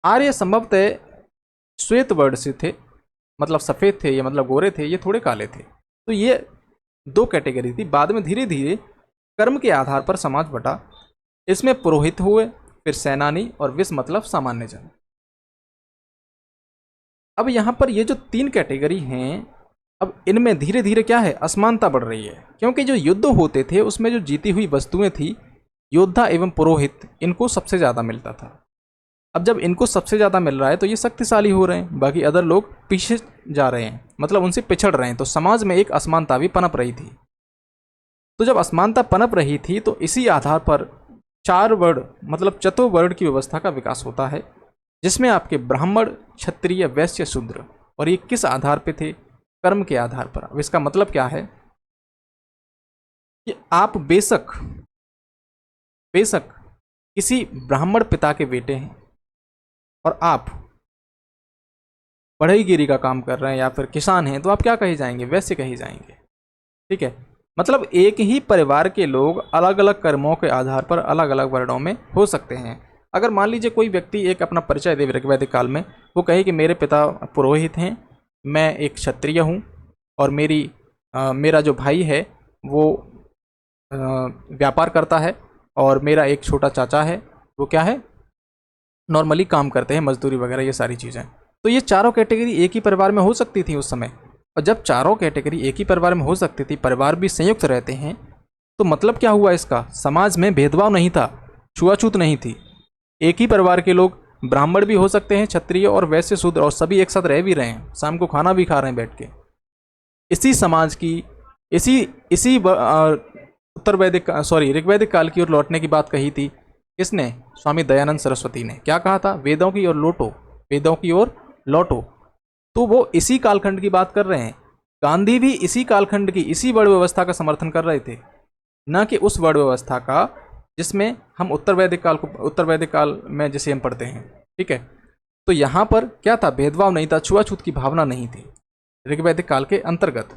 Speaker 1: आर्य संभवतः श्वेत वर्ण से थे, मतलब सफ़ेद थे, ये मतलब गोरे थे, ये थोड़े काले थे। तो ये 2 कैटेगरी थी। बाद में धीरे धीरे कर्म के आधार पर समाज बटा। इसमें पुरोहित हुए, फिर सेनानी, और विष मतलब सामान्य जन। अब यहाँ पर ये जो 3 कैटेगरी हैं, अब इनमें धीरे धीरे क्या है? असमानता बढ़ रही है, क्योंकि जो युद्ध होते थे उसमें जो जीती हुई वस्तुएं थी, योद्धा एवं पुरोहित, इनको सबसे ज़्यादा मिलता था। अब जब इनको सबसे ज़्यादा मिल रहा है तो ये शक्तिशाली हो रहे हैं, बाकी अदर लोग पीछे जा रहे हैं, मतलब उनसे पिछड़ रहे हैं। तो समाज में एक असमानता भी पनप रही थी। तो जब असमानता पनप रही थी तो इसी आधार पर 4 वर्ण, मतलब चतुर्वर्ण की व्यवस्था का विकास होता है, जिसमें आपके ब्राह्मण, क्षत्रिय, वैश्य, शूद्र। और ये किस आधार पे थे? कर्म के आधार पर। अब इसका मतलब क्या है कि आप बेशक किसी ब्राह्मण पिता के बेटे हैं और आप बढ़ईगिरी का काम कर रहे हैं या फिर किसान हैं, तो आप क्या कहे जाएंगे? वैश्य कहे जाएंगे। ठीक है, मतलब एक ही परिवार के लोग अलग अलग कर्मों के आधार पर अलग अलग वर्णों में हो सकते हैं। अगर मान लीजिए कोई व्यक्ति एक अपना परिचय दे ऋग्वैदिक काल में, वो कहे कि मेरे पिता पुरोहित हैं, मैं एक क्षत्रिय हूँ, और मेरा जो भाई है वो व्यापार करता है, और मेरा एक छोटा चाचा है, वो क्या है? नॉर्मली काम करते हैं, मजदूरी वगैरह, ये सारी चीज़ें। तो ये चारों कैटेगरी एक ही परिवार में हो सकती थी उस समय। और जब चारों कैटेगरी एक ही परिवार में हो सकती थी, परिवार भी संयुक्त रहते हैं, तो मतलब क्या हुआ इसका? समाज में भेदभाव नहीं था, छुआछूत नहीं थी। एक ही परिवार के लोग ब्राह्मण भी हो सकते हैं, क्षत्रिय और वैश्य, शूद्र, और सभी एक साथ रह भी रहे हैं, शाम को खाना भी खा रहे हैं बैठ के। इसी समाज की इसी ऋग्वैदिक काल की ओर लौटने की बात कही थी किसने? स्वामी दयानंद सरस्वती ने। क्या कहा था? वेदों की ओर लौटो। तो वो इसी कालखंड की बात कर रहे हैं। गांधी भी इसी कालखंड की, इसी वर्ण व्यवस्था का समर्थन कर रहे थे, न कि उस वर्ण व्यवस्था का जिसमें हम उत्तर वैदिक काल में जिसे हम पढ़ते हैं। ठीक है, तो यहाँ पर क्या था, भेदभाव नहीं था, छुआछूत की भावना नहीं थी ऋग्वैदिक काल के अंतर्गत।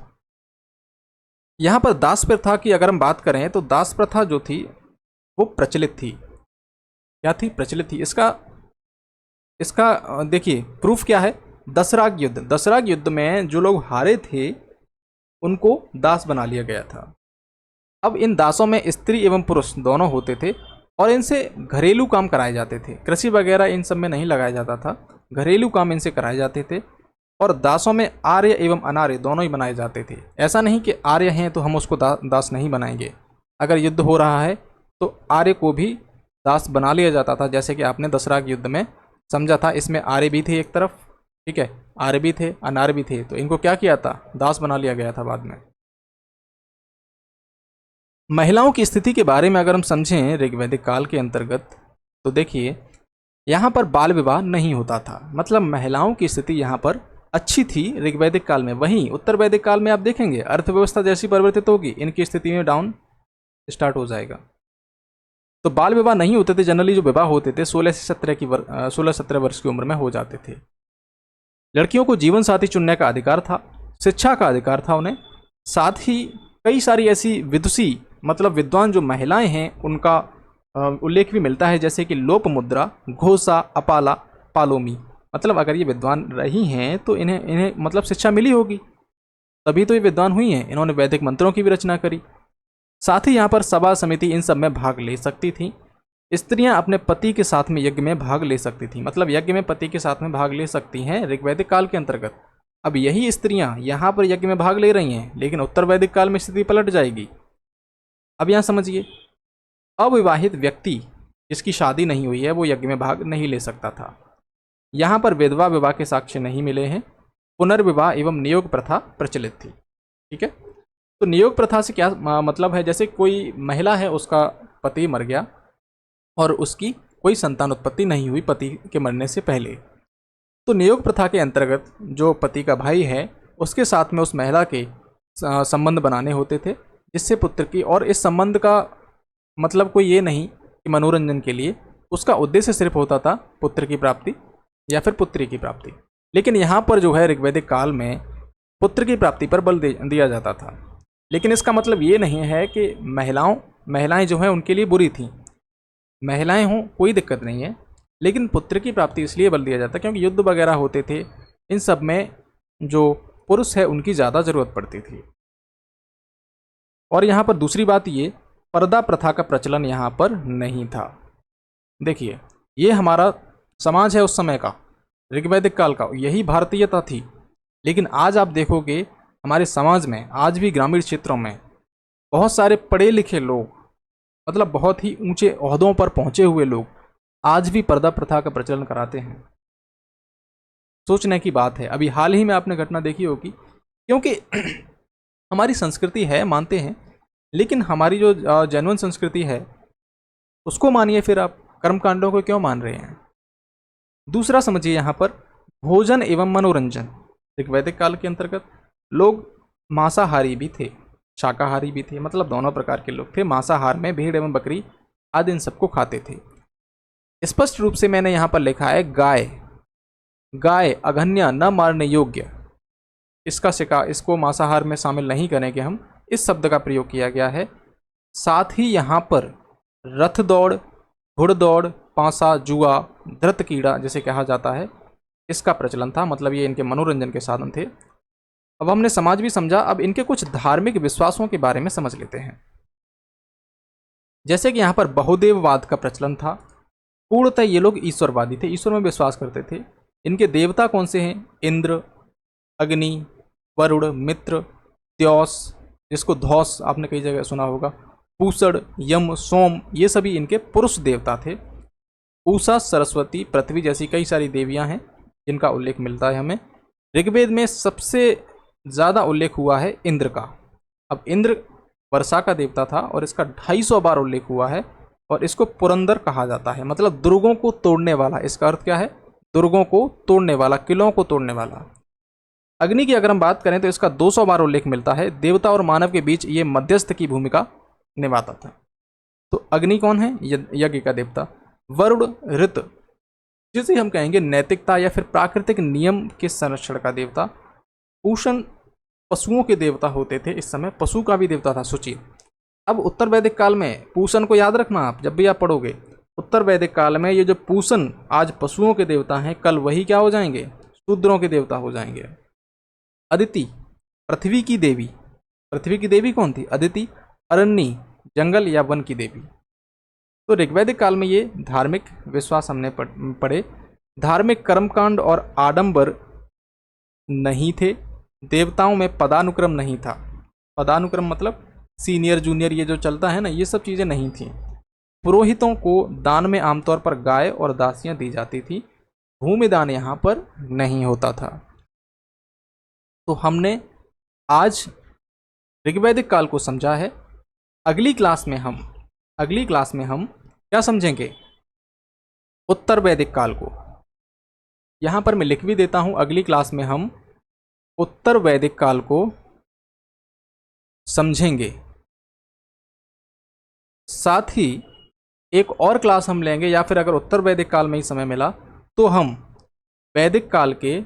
Speaker 1: यहाँ पर दास प्रथा की अगर हम बात करें तो दास प्रथा जो थी वो प्रचलित थी। क्या थी? प्रचलित थी। इसका इसका देखिए प्रूफ क्या है, दसराग युद्ध। दसराग युद्ध में जो लोग हारे थे उनको दास बना लिया गया था। अब इन दासों में स्त्री एवं पुरुष दोनों होते थे और इनसे घरेलू काम कराए जाते थे। कृषि वगैरह इन सब में नहीं लगाया जाता था, घरेलू काम इनसे कराए जाते थे। और दासों में आर्य एवं अनार्य दोनों ही बनाए जाते थे। ऐसा नहीं कि आर्य हैं तो हम उसको दास नहीं बनाएंगे। अगर युद्ध हो रहा है तो आर्य को भी दास बना लिया जाता था, जैसे कि आपने दसराग युद्ध में समझा था। इसमें आर्य भी थे एक तरफ, ठीक है, आर्य भी थे, अनार्य भी थे, तो इनको क्या किया था, दास बना लिया गया था बाद में। महिलाओं की स्थिति के बारे में अगर हम समझें ऋग्वैदिक काल के अंतर्गत, तो देखिए यहाँ पर बाल विवाह नहीं होता था। मतलब महिलाओं की स्थिति यहाँ पर अच्छी थी ऋग्वैदिक काल में। वहीं उत्तर वैदिक काल में आप देखेंगे अर्थव्यवस्था जैसी परिवर्तित होगी, इनकी स्थिति में डाउन स्टार्ट हो जाएगा। तो बाल विवाह नहीं होते थे। जनरली जो विवाह होते थे 16-17 वर्ष की उम्र में हो जाते थे। लड़कियों को जीवन साथी चुनने का अधिकार था, शिक्षा का अधिकार था उन्हें। साथ ही कई सारी ऐसी विदुषी मतलब विद्वान जो महिलाएं हैं उनका उल्लेख भी मिलता है, जैसे कि लोपमुद्रा, घोषा, अपाला, पालोमी। मतलब अगर ये विद्वान रही हैं तो इन्हें मतलब शिक्षा मिली होगी, तभी तो ये विद्वान हुई हैं। इन्होंने वैदिक मंत्रों की भी रचना करी। साथ ही यहाँ पर सभा समिति इन सब में भाग ले सकती थी। स्त्रियां अपने पति के साथ में यज्ञ में भाग ले सकती थी। मतलब यज्ञ में पति के साथ में भाग ले सकती हैं ऋग्वैदिक काल के अंतर्गत। अब यही स्त्रियां यहाँ पर यज्ञ में भाग ले रही हैं, लेकिन उत्तर वैदिक काल में स्थिति पलट जाएगी। अब यहाँ समझिए, अविवाहित व्यक्ति जिसकी शादी नहीं हुई है वो यज्ञ में भाग नहीं ले सकता था। यहाँ पर विधवा विवाह के साक्ष्य नहीं मिले हैं। पुनर्विवाह एवं नियोग प्रथा प्रचलित थी। ठीक है, तो नियोग प्रथा से क्या मतलब है, जैसे कोई महिला है, उसका पति मर गया और उसकी कोई संतान उत्पत्ति नहीं हुई पति के मरने से पहले, तो नियोग प्रथा के अंतर्गत जो पति का भाई है उसके साथ में उस महिला के संबंध बनाने होते थे, जिससे पुत्र की, और इस संबंध का मतलब कोई ये नहीं कि मनोरंजन के लिए, उसका उद्देश्य सिर्फ होता था पुत्र की प्राप्ति या फिर पुत्री की प्राप्ति। लेकिन यहाँ पर जो है ऋग्वैदिक काल में पुत्र की प्राप्ति पर बल दिया जाता था। लेकिन इसका मतलब ये नहीं है कि महिलाएं जो हैं उनके लिए बुरी थीं। महिलाएं हों कोई दिक्कत नहीं है, लेकिन पुत्र की प्राप्ति इसलिए बल दिया जाता क्योंकि युद्ध वगैरह होते थे, इन सब में जो पुरुष है उनकी ज़्यादा ज़रूरत पड़ती थी। और यहाँ पर दूसरी बात ये, पर्दा प्रथा का प्रचलन यहाँ पर नहीं था। देखिए, ये हमारा समाज है उस समय का, ऋग्वैदिक काल का, यही भारतीयता थी। लेकिन आज आप देखोगे हमारे समाज में, आज भी ग्रामीण क्षेत्रों में बहुत सारे पढ़े लिखे लोग, मतलब बहुत ही ऊंचे ओहदों पर पहुंचे हुए लोग, आज भी पर्दा प्रथा का प्रचलन कराते हैं। सोचने की बात है। अभी हाल ही में आपने घटना देखी होगी, क्योंकि हमारी संस्कृति है, मानते हैं, लेकिन हमारी जो जेन्युइन संस्कृति है उसको मानिए, फिर आप कर्मकांडों को क्यों मान रहे हैं। दूसरा समझिए, यहाँ पर भोजन एवं मनोरंजन। ऋग्वैदिक काल के अंतर्गत लोग मांसाहारी भी थे, शाकाहारी भी थे, मतलब दोनों प्रकार के लोग थे। मांसाहार में भेड़ एवं बकरी आदि इन सबको खाते थे। स्पष्ट रूप से मैंने यहाँ पर लिखा है गाय अघन्य न मारने योग्य, इसको मांसाहार में शामिल नहीं करेंगे हम, इस शब्द का प्रयोग किया गया है। साथ ही यहाँ पर रथ दौड़, घुड़दौड़, पांसा, जुआ, धृत कीड़ा जिसे कहा जाता है, इसका प्रचलन था। मतलब ये इनके मनोरंजन के साधन थे। अब हमने समाज भी समझा, अब इनके कुछ धार्मिक विश्वासों के बारे में समझ लेते हैं। जैसे कि यहाँ पर बहुदेववाद का प्रचलन था। पूर्णतः ये लोग ईश्वरवादी थे, ईश्वर में विश्वास करते थे। इनके देवता कौन से हैं? इंद्र, अग्नि, वरुण, मित्र, त्योस, जिसको धौस आपने कई जगह सुना होगा, पूषण, यम, सोम, ये सभी इनके पुरुष देवता थे। उषा, सरस्वती, पृथ्वी जैसी कई सारी देवियां हैं जिनका उल्लेख मिलता है हमें। ऋग्वेद में सबसे ज़्यादा उल्लेख हुआ है इंद्र का। अब इंद्र वर्षा का देवता था और इसका 250 बार उल्लेख हुआ है, और इसको पुरंदर कहा जाता है, मतलब दुर्गों को तोड़ने वाला। इसका अर्थ क्या है? दुर्गों को तोड़ने वाला, किलों को तोड़ने वाला। अग्नि की अगर हम बात करें तो इसका 200 बार उल्लेख मिलता है। देवता और मानव के बीच ये मध्यस्थ की भूमिका निभाता था। तो अग्नि कौन है? यज्ञ का देवता। वरुण ऋत, जिसे हम कहेंगे नैतिकता या फिर प्राकृतिक नियम के संरक्षण का देवता। पूषण पशुओं के देवता होते थे, इस समय पशु का भी देवता था। सोचिए, अब उत्तर वैदिक काल में पूषण को याद रखना, आप जब भी आप पढ़ोगे उत्तर वैदिक काल में ये जो पूषण आज पशुओं के देवता हैं, कल वही क्या हो जाएंगे, शूद्रों के देवता हो जाएंगे। अदिति पृथ्वी की देवी, पृथ्वी की देवी कौन थी, अदिति। अरण्य जंगल या वन की देवी। तो ऋग्वैदिक काल में ये धार्मिक विश्वास हमने पढ़े। धार्मिक कर्मकांड और आडंबर नहीं थे, देवताओं में पदानुक्रम नहीं था। पदानुक्रम मतलब सीनियर जूनियर ये जो चलता है ना, ये सब चीज़ें नहीं थी। पुरोहितों को दान में आमतौर पर गाय और दासियां दी जाती थी, भूमिदान यहाँ पर नहीं होता था। तो हमने आज ऋग्वैदिक काल को समझा है। अगली क्लास में हम क्या समझेंगे, उत्तर वैदिक काल को। यहाँ पर मैं लिख भी देता हूँ, अगली क्लास में हम उत्तर वैदिक काल को समझेंगे। साथ ही एक और क्लास हम लेंगे, या फिर अगर उत्तर वैदिक काल में ही समय मिला तो हम वैदिक काल के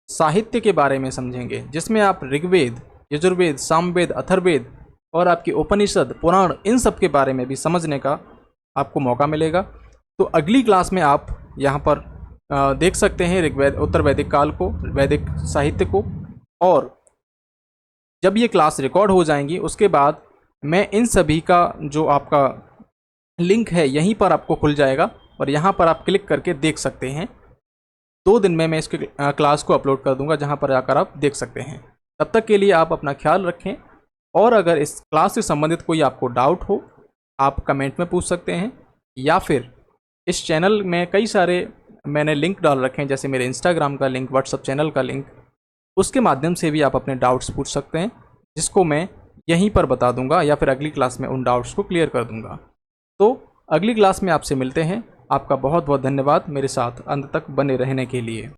Speaker 1: साहित्य के बारे में समझेंगे, जिसमें आप ऋग्वेद, यजुर्वेद, सामवेद, अथर्ववेद और आपके उपनिषद, पुराण, इन सब के बारे में भी समझने का आपको मौका मिलेगा। तो अगली क्लास में आप यहाँ पर देख सकते हैं ऋग्वेद, उत्तर वैदिक काल को, वैदिक साहित्य को। और जब ये क्लास रिकॉर्ड हो जाएंगी उसके बाद मैं इन सभी का जो आपका लिंक है यहीं पर आपको खुल जाएगा और यहाँ पर आप क्लिक करके देख सकते हैं। 2 दिन में मैं इसके क्लास को अपलोड कर दूंगा, जहाँ पर जाकर आप देख सकते हैं। तब तक के लिए आप अपना ख्याल रखें, और अगर इस क्लास से संबंधित कोई आपको डाउट हो आप कमेंट में पूछ सकते हैं, या फिर इस चैनल में कई सारे मैंने लिंक डाल रखे हैं, जैसे मेरे इंस्टाग्राम का लिंक, व्हाट्सएप चैनल का लिंक, उसके माध्यम से भी आप अपने डाउट्स पूछ सकते हैं, जिसको मैं यहीं पर बता दूंगा या फिर अगली क्लास में उन डाउट्स को क्लियर कर दूंगा। तो अगली क्लास में आपसे मिलते हैं। आपका बहुत बहुत धन्यवाद मेरे साथ अंत तक बने रहने के लिए।